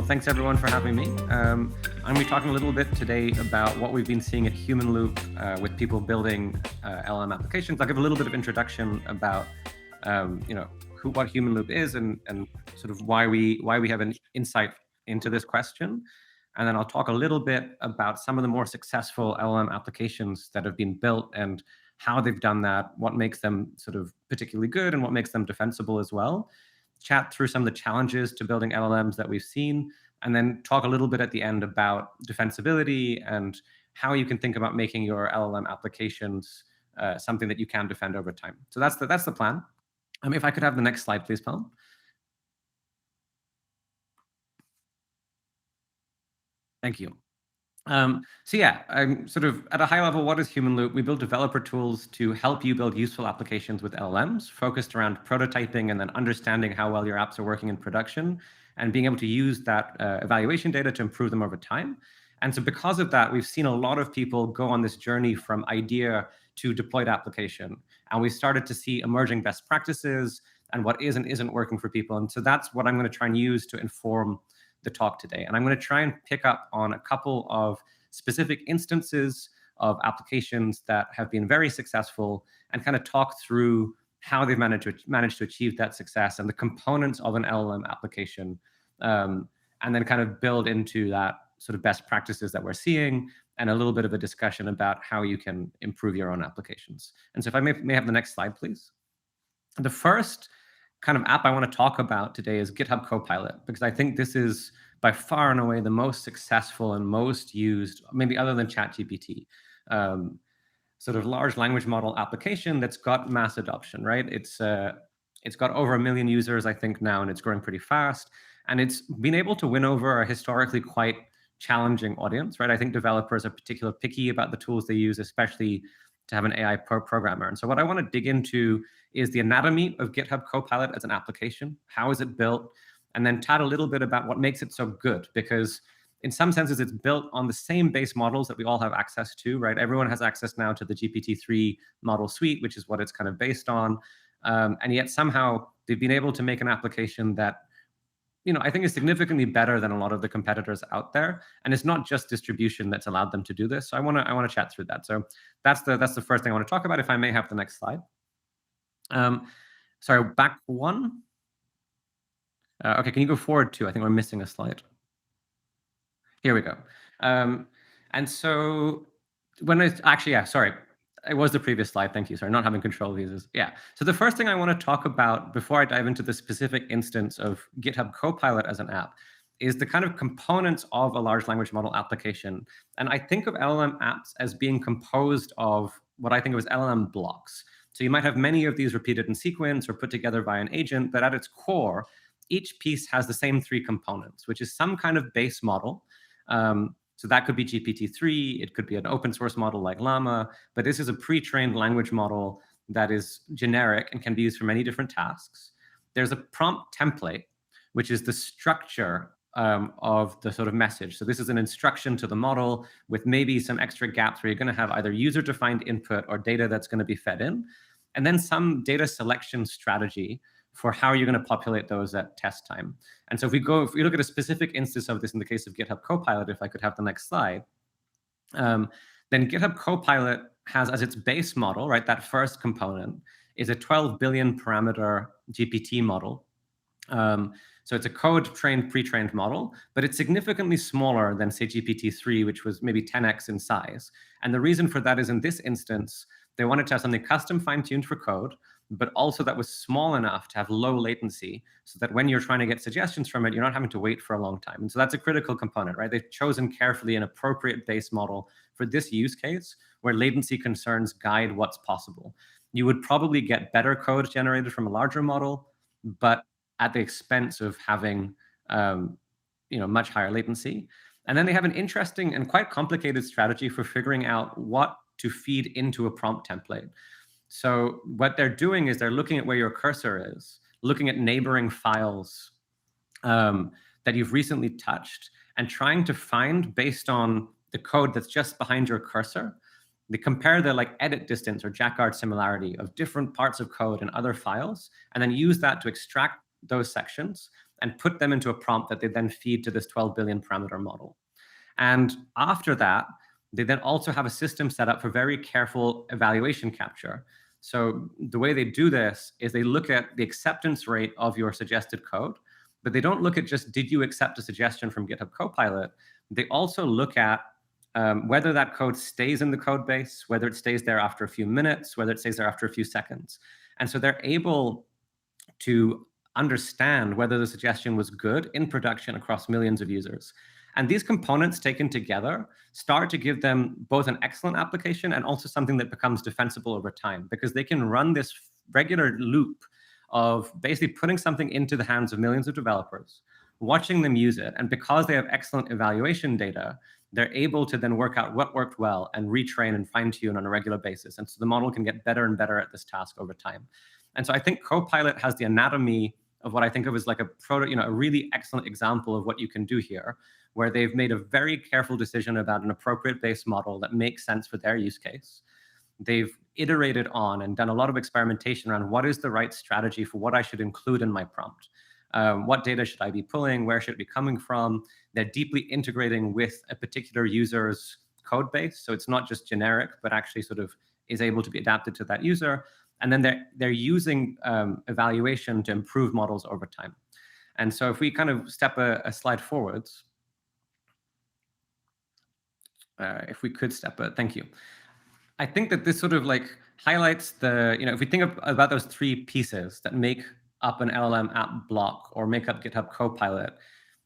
thanks everyone for having me. I'm going to be talking a little bit today about what we've been seeing at Humanloop with people building LLM applications. I'll give a little bit of introduction about, what Humanloop is and sort of why we have an insight into this question. And then I'll talk a little bit about some of the more successful LLM applications that have been built and how they've done that, what makes them sort of particularly good and what makes them defensible as well. Chat through some of the challenges to building LLMs that we've seen, and then talk a little bit at the end about defensibility and how you can think about making your LLM applications something that you can defend over time. So that's the plan. If I could have the next slide, please, Pelham. Thank you. I'm sort of at a high level, what is Humanloop? We build developer tools to help you build useful applications with LLMs, focused around prototyping and then understanding how well your apps are working in production and being able to use that evaluation data to improve them over time. And so because of that, we've seen a lot of people go on this journey from idea to deployed application. And we started to see emerging best practices and what is and isn't working for people. And so that's what I'm going to try and use to inform the talk today. And I'm going to try and pick up on a couple of specific instances of applications that have been very successful and kind of talk through how they've managed to achieve that success and the components of an LLM application, and then kind of build into that sort of best practices that we're seeing and a little bit of a discussion about how you can improve your own applications. And so if I may have the next slide, please. The first kind of app I want to talk about today is GitHub Copilot, because I think this is by far and away the most successful and most used, maybe other than ChatGPT, sort of large language model application that's got mass adoption, right? It's got over 1 million users, I think, now, and it's growing pretty fast. And it's been able to win over a historically quite challenging audience, right? I think developers are particularly picky about the tools they use, especially to have an AI programmer. And so what I want to dig into is the anatomy of GitHub Copilot as an application. How is it built? And then chat a little bit about what makes it so good, because in some senses, it's built on the same base models that we all have access to, right? Everyone has access now to the GPT-3 model suite, which is what it's kind of based on. And yet somehow they've been able to make an application that, I think is significantly better than a lot of the competitors out there. And it's not just distribution that's allowed them to do this. So I want to chat through that. So that's the first thing I want to talk about. If I may have the next slide. Sorry, back one. Okay, can you go forward two? I think we're missing a slide. Here we go. And so when sorry. It was the previous slide. Thank you. Sorry, not having control of these. Yeah. So the first thing I want to talk about before I dive into the specific instance of GitHub Copilot as an app is the kind of components of a large language model application. And I think of LLM apps as being composed of what I think of as LLM blocks. So you might have many of these repeated in sequence or put together by an agent, but at its core, each piece has the same three components, which is some kind of base model. So that could be GPT-3, it could be an open source model like Llama, but this is a pre-trained language model that is generic and can be used for many different tasks. There's a prompt template, which is the structure of the sort of message. So this is an instruction to the model with maybe some extra gaps where you're going to have either user-defined input or data that's going to be fed in, and then some data selection strategy for how you're going to populate those at test time. And so if we look at a specific instance of this in the case of GitHub Copilot, if I could have the next slide, then GitHub Copilot has as its base model, right, that first component is a 12 billion parameter GPT model. So it's a code-trained, pre-trained model, but it's significantly smaller than, say, GPT-3, which was maybe 10x in size. And the reason for that is in this instance, they wanted to have something custom fine-tuned for code, but also that was small enough to have low latency so that when you're trying to get suggestions from it, you're not having to wait for a long time. And so that's a critical component, right? They've chosen carefully an appropriate base model for this use case where latency concerns guide what's possible. You would probably get better code generated from a larger model, but at the expense of having much higher latency. And then they have an interesting and quite complicated strategy for figuring out what to feed into a prompt template. So what they're doing is they're looking at where your cursor is, looking at neighboring files that you've recently touched, and trying to find, based on the code that's just behind your cursor, they compare the edit distance or Jacquard similarity of different parts of code in other files, and then use that to extract those sections and put them into a prompt that they then feed to this 12 billion parameter model. And after that, they then also have a system set up for very careful evaluation capture. So the way they do this is they look at the acceptance rate of your suggested code, but they don't look at just, did you accept a suggestion from GitHub Copilot? They also look at whether that code stays in the code base, whether it stays there after a few minutes, whether it stays there after a few seconds. And so they're able to understand whether the suggestion was good in production across millions of users. And these components taken together start to give them both an excellent application and also something that becomes defensible over time, because they can run this regular loop of basically putting something into the hands of millions of developers, watching them use it. And because they have excellent evaluation data, they're able to then work out what worked well and retrain and fine tune on a regular basis. And so the model can get better and better at this task over time. And so I think Copilot has the anatomy of what I think of as like a really excellent example of what you can do here, where they've made a very careful decision about an appropriate base model that makes sense for their use case. They've iterated on and done a lot of experimentation around what is the right strategy for what I should include in my prompt. What data should I be pulling? Where should it be coming from? They're deeply integrating with a particular user's code base. So it's not just generic, but actually sort of is able to be adapted to that user. And then they're using evaluation to improve models over time. And so if we kind of step a slide forwards, if we could step it, thank you. I think that this sort of like highlights if we think about those three pieces that make up an LLM app block or make up GitHub Copilot,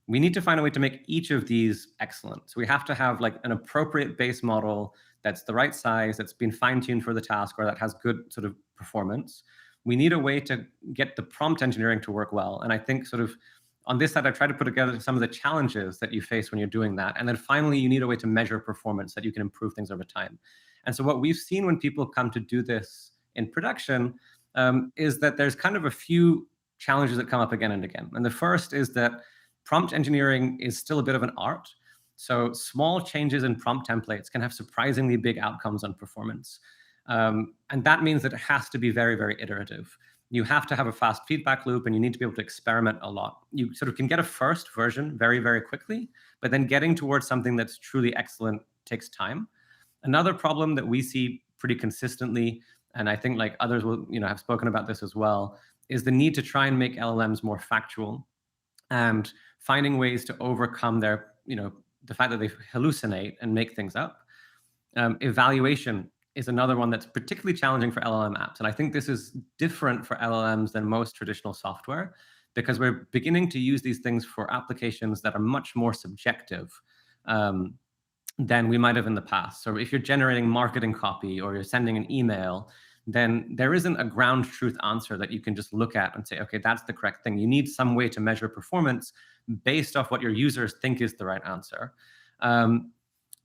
we need to find a way to make each of these excellent. So we have to have like an appropriate base model that's the right size, that's been fine-tuned for the task, or that has good sort of performance. We need a way to get the prompt engineering to work well. And I think sort of on this side, I try to put together some of the challenges that you face when you're doing that. And then finally, you need a way to measure performance that you can improve things over time. And so what we've seen when people come to do this in production is that there's kind of a few challenges that come up again and again. And the first is that prompt engineering is still a bit of an art. So small changes in prompt templates can have surprisingly big outcomes on performance. And that means that it has to be very, very iterative. You have to have a fast feedback loop, and you need to be able to experiment a lot. You sort of can get a first version very, very quickly, but then getting towards something that's truly excellent takes time. Another problem that we see pretty consistently, and I think like others will have spoken about this as well, is the need to try and make LLMs more factual and finding ways to overcome their, the fact that they hallucinate and make things up. Evaluation is another one that's particularly challenging for LLM apps. And I think this is different for LLMs than most traditional software, because we're beginning to use these things for applications that are much more subjective than we might have in the past. So if you're generating marketing copy or you're sending an email, then there isn't a ground truth answer that you can just look at and say, okay, that's the correct thing. You need some way to measure performance based off what your users think is the right answer.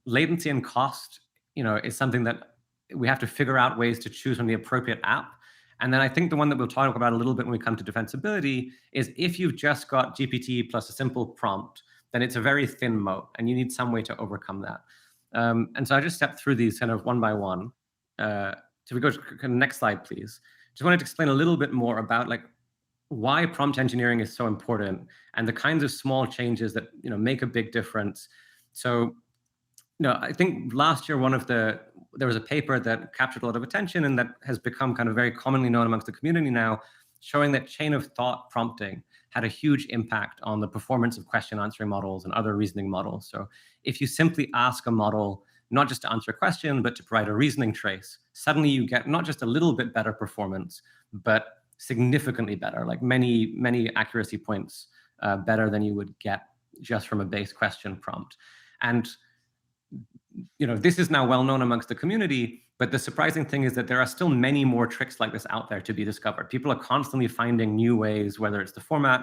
Latency and cost, is something that we have to figure out ways to choose from the appropriate app. And then I think the one that we'll talk about a little bit when we come to defensibility is if you've just got GPT plus a simple prompt, then it's a very thin moat, and you need some way to overcome that. And so I just stepped through these kind of one by one. So we go to the next slide, please. Just wanted to explain a little bit more about like why prompt engineering is so important and the kinds of small changes that make a big difference. So I think last year there was a paper that captured a lot of attention and that has become kind of very commonly known amongst the community now, showing that chain of thought prompting had a huge impact on the performance of question answering models and other reasoning models. So if you simply ask a model not just to answer a question, but to provide a reasoning trace, suddenly you get not just a little bit better performance, but significantly better, like many, many accuracy points better than you would get just from a base question prompt. And this is now well known amongst the community, but the surprising thing is that there are still many more tricks like this out there to be discovered. People are constantly finding new ways, whether it's the format,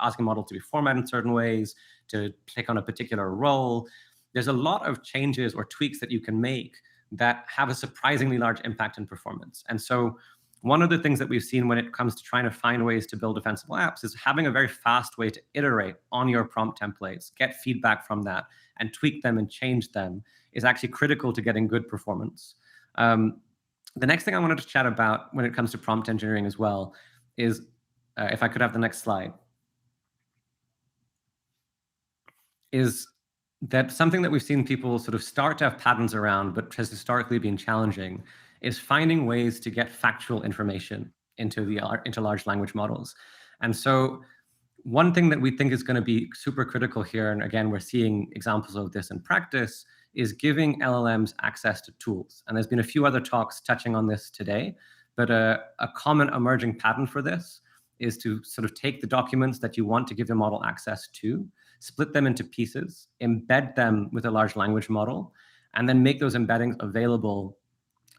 asking models to be formatted in certain ways, to take on a particular role. There's a lot of changes or tweaks that you can make that have a surprisingly large impact in performance. And so one of the things that we've seen when it comes to trying to find ways to build defensible apps is having a very fast way to iterate on your prompt templates, get feedback from that, and tweak them and change them is actually critical to getting good performance. The next thing I wanted to chat about when it comes to prompt engineering as well is, if I could have the next slide. is that something that we've seen people sort of start to have patterns around, but has historically been challenging, is finding ways to get factual information into large language models. And so one thing that we think is going to be super critical here, and again, we're seeing examples of this in practice, is giving LLMs access to tools. And there's been a few other talks touching on this today, but a common emerging pattern for this is to sort of take the documents that you want to give the model access to, split them into pieces, embed them with a large language model, and then make those embeddings available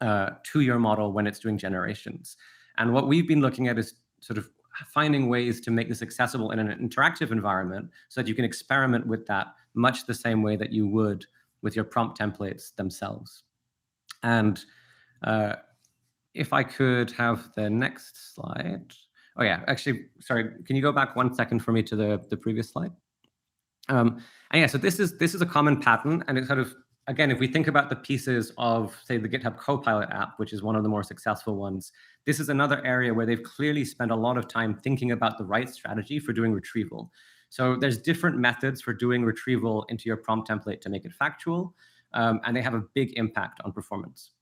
to your model when it's doing generations. And what we've been looking at is sort of finding ways to make this accessible in an interactive environment so that you can experiment with that much the same way that you would with your prompt templates themselves. And if I could have the next slide. Oh yeah, actually, sorry, can you go back 1 second for me to the previous slide? And yeah, so this is a common pattern, and it's sort of, again, if we think about the pieces of, say, the GitHub Copilot app, which is one of the more successful ones, this is another area where they've clearly spent a lot of time thinking about the right strategy for doing retrieval. So there's different methods for doing retrieval into your prompt template to make it factual, and they have a big impact on performance.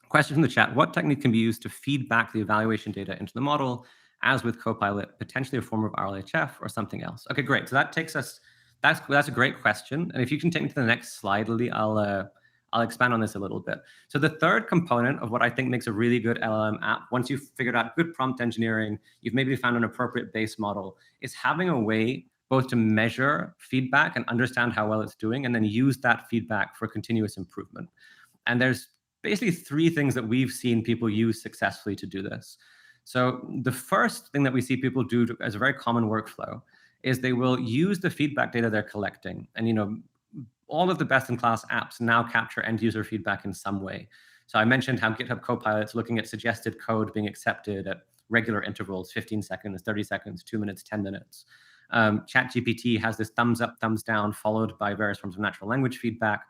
Question from the chat: what technique can be used to feed back the evaluation data into the model, as with Copilot, potentially a form of RLHF or something else? Okay, great. So that takes us, that's a great question. And if you can take me to the next slide, Lily, I'll expand on this a little bit. So the third component of what I think makes a really good LLM app, once you've figured out good prompt engineering, you've maybe found an appropriate base model, is having a way both to measure feedback and understand how well it's doing, and then use that feedback for continuous improvement. And there's basically three things that we've seen people use successfully to do this. So the first thing that we see people do as a very common workflow is they will use the feedback data they're collecting. And all of the best-in-class apps now capture end-user feedback in some way. So I mentioned how GitHub Copilot's looking at suggested code being accepted at regular intervals, 15 seconds, 30 seconds, 2 minutes, 10 minutes. ChatGPT has this thumbs up, thumbs down, followed by various forms of natural language feedback.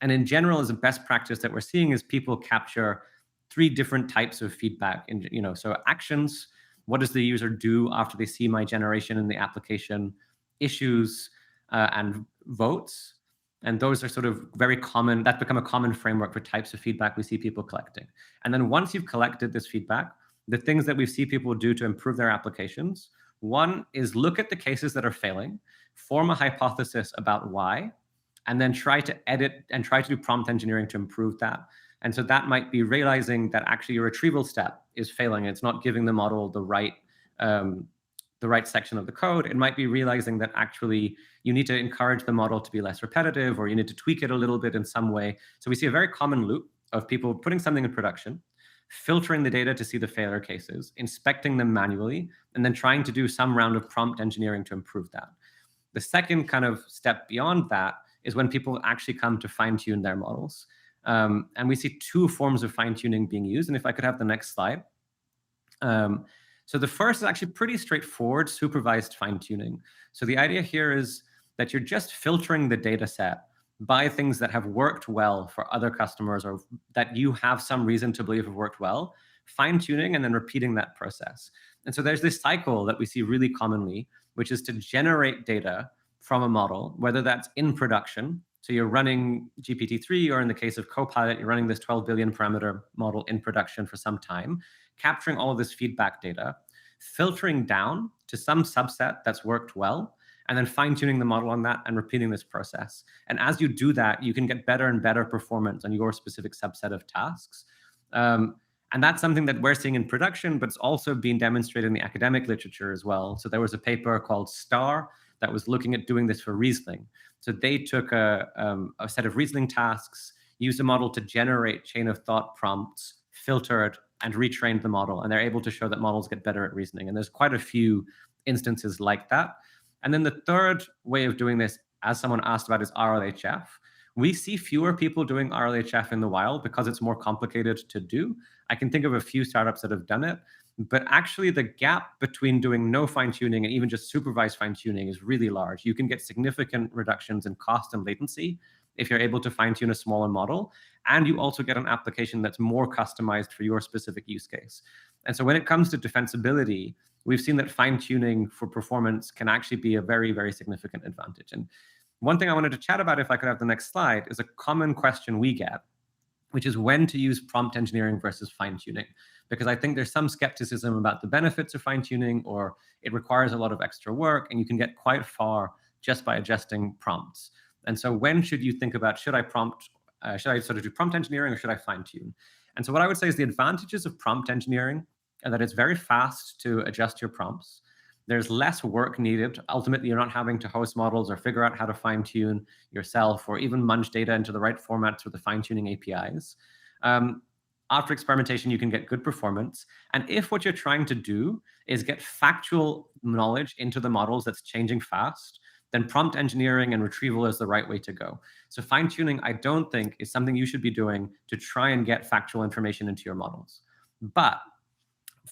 And in general, as a best practice that we're seeing, is people capture three different types of feedback. So actions, what does the user do after they see my generation in the application? Issues, and votes. And those are sort of very common, that's become a common framework for types of feedback we see people collecting. And then once you've collected this feedback, the things that we see people do to improve their applications, one is look at the cases that are failing, form a hypothesis about why, and then try to edit and try to do prompt engineering to improve that. And so that might be realizing that actually your retrieval step is failing. It's not giving the model the right section of the code. It might be realizing that actually you need to encourage the model to be less repetitive, or you need to tweak it a little bit in some way. So we see a very common loop of people putting something in production, filtering the data to see the failure cases, inspecting them manually, and then trying to do some round of prompt engineering to improve that. The second kind of step beyond that is when people actually come to fine-tune their models. And we see two forms of fine-tuning being used. And if I could have the next slide. So the first is actually pretty straightforward, supervised fine-tuning. So the idea here is that you're just filtering the data set by things that have worked well for other customers, or that you have some reason to believe have worked well, fine-tuning and then repeating that process. And so there's this cycle that we see really commonly, which is to generate data from a model, whether that's in production. So you're running GPT-3, or in the case of Copilot, you're running this 12 billion parameter model in production for some time, capturing all of this feedback data, filtering down to some subset that's worked well, and then fine-tuning the model on that and repeating this process. And as you do that, you can get better and better performance on your specific subset of tasks. And that's something that we're seeing in production, but it's also being demonstrated in the academic literature as well. So there was a paper called STAR that was looking at doing this for reasoning. So they took a set of reasoning tasks, used a model to generate chain of thought prompts, filtered, and retrained the model. And they're able to show that models get better at reasoning. And there's quite a few instances like that. And then the third way of doing this, as someone asked about, is RLHF. We see fewer people doing RLHF in the wild because it's more complicated to do. I can think of a few startups that have done it, but actually the gap between doing no fine-tuning and even just supervised fine-tuning is really large. You can get significant reductions in cost and latency if you're able to fine-tune a smaller model, and you also get an application that's more customized for your specific use case. And so when it comes to defensibility, we've seen that fine-tuning for performance can actually be a very, very significant advantage. And one thing I wanted to chat about, if I could have the next slide, is a common question we get, which is when to use prompt engineering versus fine-tuning. Because I think there's some skepticism about the benefits of fine-tuning, or it requires a lot of extra work, and you can get quite far just by adjusting prompts. And so when should you think about, should I sort of do prompt engineering or should I fine-tune? And so what I would say is the advantages of prompt engineering are that it's very fast to adjust your prompts. There's less work needed. Ultimately, you're not having to host models or figure out how to fine-tune yourself, or even munch data into the right formats with the fine-tuning APIs. After experimentation, you can get good performance. And if what you're trying to do is get factual knowledge into the models that's changing fast, then prompt engineering and retrieval is the right way to go. So fine-tuning, I don't think, is something you should be doing to try and get factual information into your models. But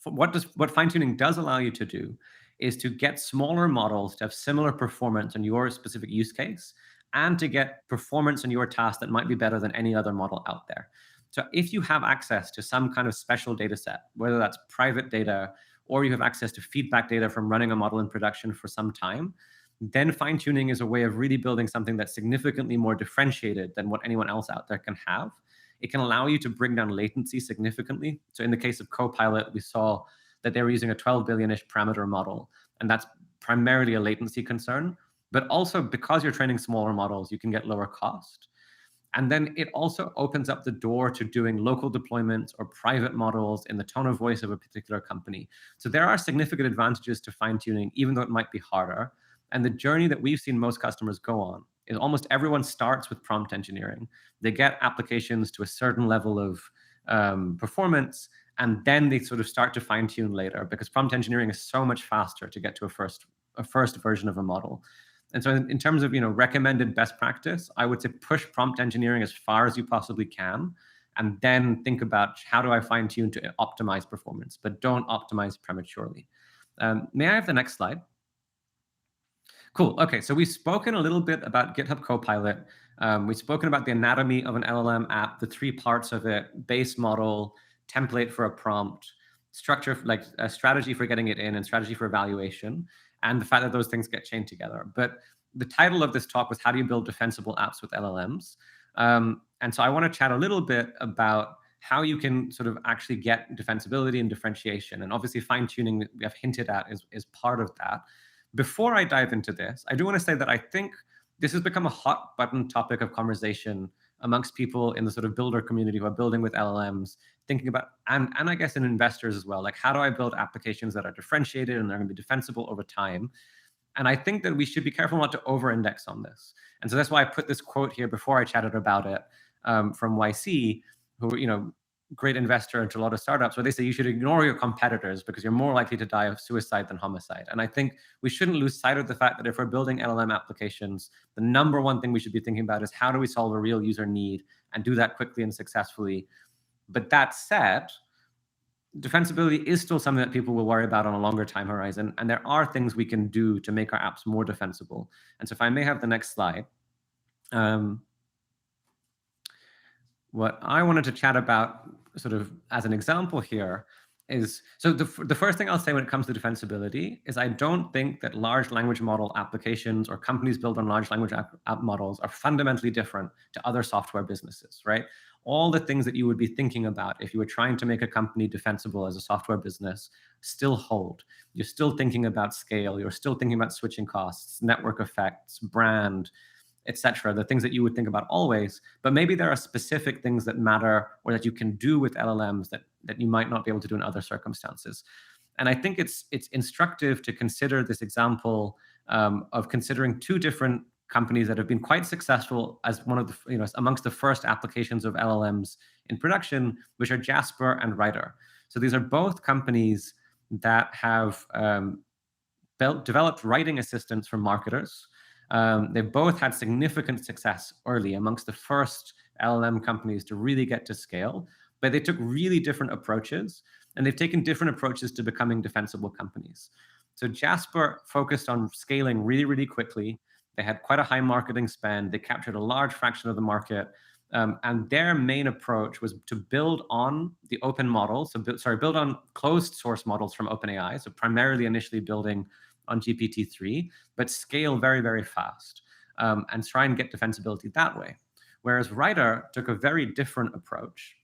what fine-tuning does allow you to do is to get smaller models to have similar performance on your specific use case, and to get performance on your task that might be better than any other model out there. So if you have access to some kind of special data set, whether that's private data, or you have access to feedback data from running a model in production for some time, then fine-tuning is a way of really building something that's significantly more differentiated than what anyone else out there can have. It can allow you to bring down latency significantly. So in the case of Copilot, we saw that they were using a 12 billion-ish parameter model, and that's primarily a latency concern. But also, because you're training smaller models, you can get lower cost. And then it also opens up the door to doing local deployments or private models in the tone of voice of a particular company. So there are significant advantages to fine-tuning, even though it might be harder. And the journey that we've seen most customers go on is almost everyone starts with prompt engineering. They get applications to a certain level of performance, and then they sort of start to fine-tune later, because prompt engineering is so much faster to get to a first version of a model. And so in terms of recommended best practice, I would say push prompt engineering as far as you possibly can, and then think about, how do I fine-tune to optimize performance, but don't optimize prematurely. May I have the next slide? Cool. Okay, so we've spoken a little bit about GitHub Copilot. We've spoken about the anatomy of an LLM app, the three parts of it: base model, template for a prompt, structure, like a strategy for getting it in, and strategy for evaluation, and the fact that those things get chained together. But the title of this talk was how do you build defensible apps with LLMs? And so I want to chat a little bit about how you can sort of actually get defensibility and differentiation. And obviously fine-tuning that we have hinted at is part of that. Before I dive into this, I do want to say that I think this has become a hot button topic of conversation amongst people in the sort of builder community who are building with LLMs, thinking about, and I guess in investors as well, like, how do I build applications that are differentiated and they're going to be defensible over time? And I think that we should be careful not to over-index on this. And so that's why I put this quote here before I chatted about it, from YC, who, great investor into a lot of startups, where they say you should ignore your competitors because you're more likely to die of suicide than homicide. And I think we shouldn't lose sight of the fact that if we're building LLM applications, the number one thing we should be thinking about is, how do we solve a real user need and do that quickly and successfully? But that said, defensibility is still something that people will worry about on a longer time horizon, and there are things we can do to make our apps more defensible. And so if I may have the next slide. What I wanted to chat about, sort of as an example here, is, so the first thing I'll say when it comes to defensibility is, I don't think that large language model applications or companies built on large language app models are fundamentally different to other software businesses, right? All the things that you would be thinking about if you were trying to make a company defensible as a software business still hold. You're still thinking about scale. You're still thinking about switching costs, network effects, brand, etc., the things that you would think about always. But maybe there are specific things that matter, or that you can do with LLMs that you might not be able to do in other circumstances. And I think it's instructive to consider this example of considering two different companies that have been quite successful as one of the, amongst the first applications of LLMs in production, which are Jasper and Writer. So these are both companies that have developed writing assistants for marketers. They both had significant success early, amongst the first LLM companies to really get to scale, but they took really different approaches, and they've taken different approaches to becoming defensible companies. So Jasper focused on scaling really, really quickly. They had quite a high marketing spend. They captured a large fraction of the market. And their main approach was to build on the open models, build on closed source models from OpenAI. So primarily initially building on GPT-3, but scale very, very fast. and try and get defensibility that way. Whereas Writer took a very different approach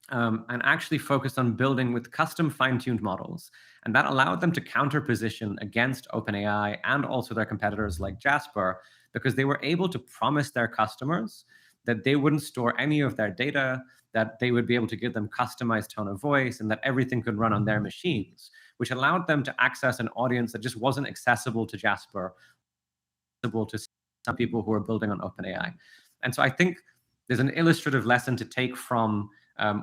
and actually focused on building with custom fine-tuned models. And that allowed them to counterposition against OpenAI and also their competitors like Jasper, because they were able to promise their customers that they wouldn't store any of their data, that they would be able to give them customized tone of voice, and that everything could run on their machines, which allowed them to access an audience that just wasn't accessible to Jasper, accessible to some people who are building on OpenAI. And so I think there's an illustrative lesson to take from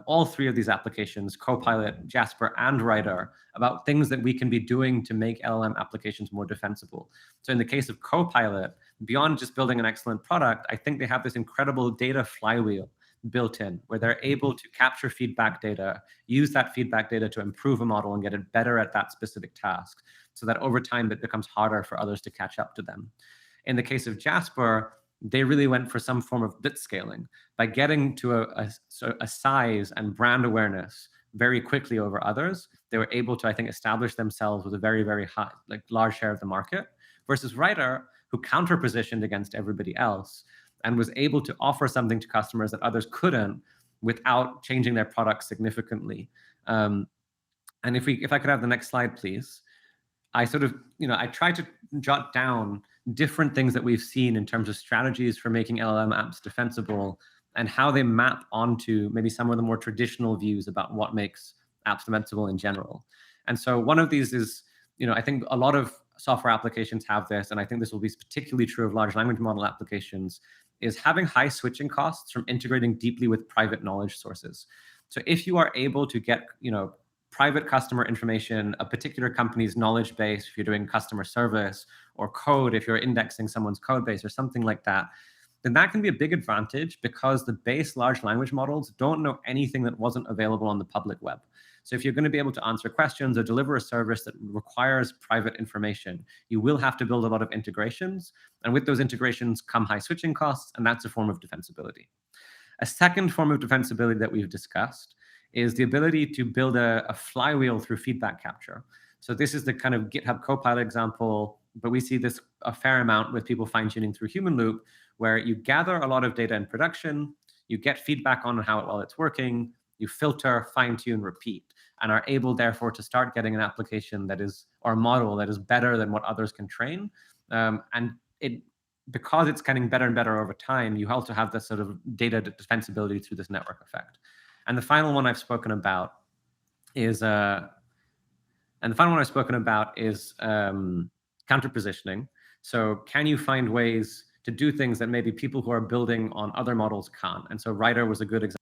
all three of these applications, Copilot, Jasper, and Writer, about things that we can be doing to make LLM applications more defensible. So in the case of Copilot, beyond just building an excellent product, I think they have this incredible data flywheel built in, where they're able to capture feedback data, use that feedback data to improve a model and get it better at that specific task, so that over time it becomes harder for others to catch up to them. In the case of Jasper, they really went for some form of blitzscaling by getting to a size and brand awareness very quickly over others. They were able to, I think, establish themselves with a very, very high, large share of the market, versus Writer, who counterpositioned against everybody else and was able to offer something to customers that others couldn't without changing their product significantly. And if I could have the next slide, please. I sort of, I tried to jot down different things that we've seen in terms of strategies for making LLM apps defensible and how they map onto maybe some of the more traditional views about what makes apps defensible in general. And so one of these is, I think a lot of software applications have this, and I think this will be particularly true of large language model applications, is having high switching costs from integrating deeply with private knowledge sources. So if you are able to get, private customer information, a particular company's knowledge base, if you're doing customer service, or code, if you're indexing someone's code base or something like that, then that can be a big advantage because the base large language models don't know anything that wasn't available on the public web. So if you're going to be able to answer questions or deliver a service that requires private information, you will have to build a lot of integrations. And with those integrations come high switching costs, and that's a form of defensibility. A second form of defensibility that we've discussed is the ability to build a flywheel through feedback capture. So this is the kind of GitHub Copilot example, but we see this a fair amount with people fine-tuning through Humanloop, where you gather a lot of data in production, you get feedback on how well it's working, you filter, fine-tune, repeat, and are able, therefore, to start getting an application that is, or a model that is better than what others can train. Because it's getting better and better over time, you also have this sort of data defensibility through this network effect. And the final one I've spoken about is counterpositioning. So can you find ways to do things that maybe people who are building on other models can't? And so Writer was a good example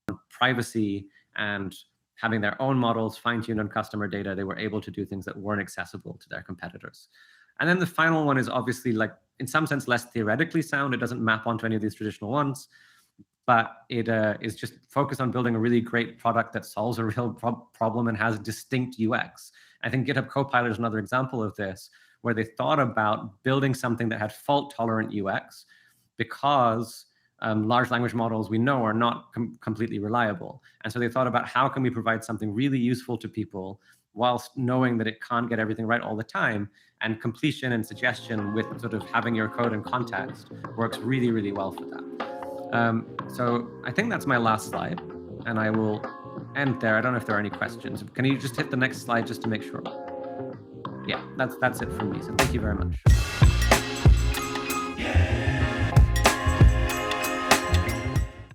of privacy and having their own models fine-tuned on customer data. They were able to do things that weren't accessible to their competitors. And then the final one is obviously, like, in some sense, less theoretically sound. It doesn't map onto any of these traditional ones, but it is just focused on building a really great product that solves a real problem and has distinct UX. I think GitHub Copilot is another example of this, where they thought about building something that had fault-tolerant UX, because large language models, we know, are not completely reliable. And so they thought about, how can we provide something really useful to people whilst knowing that it can't get everything right all the time, and completion and suggestion with sort of having your code in context works really, really well for that. So I think that's my last slide, and I will end there. I don't know if there are any questions. Can you just hit the next slide just to make sure? Yeah, that's it from me. So thank you very much.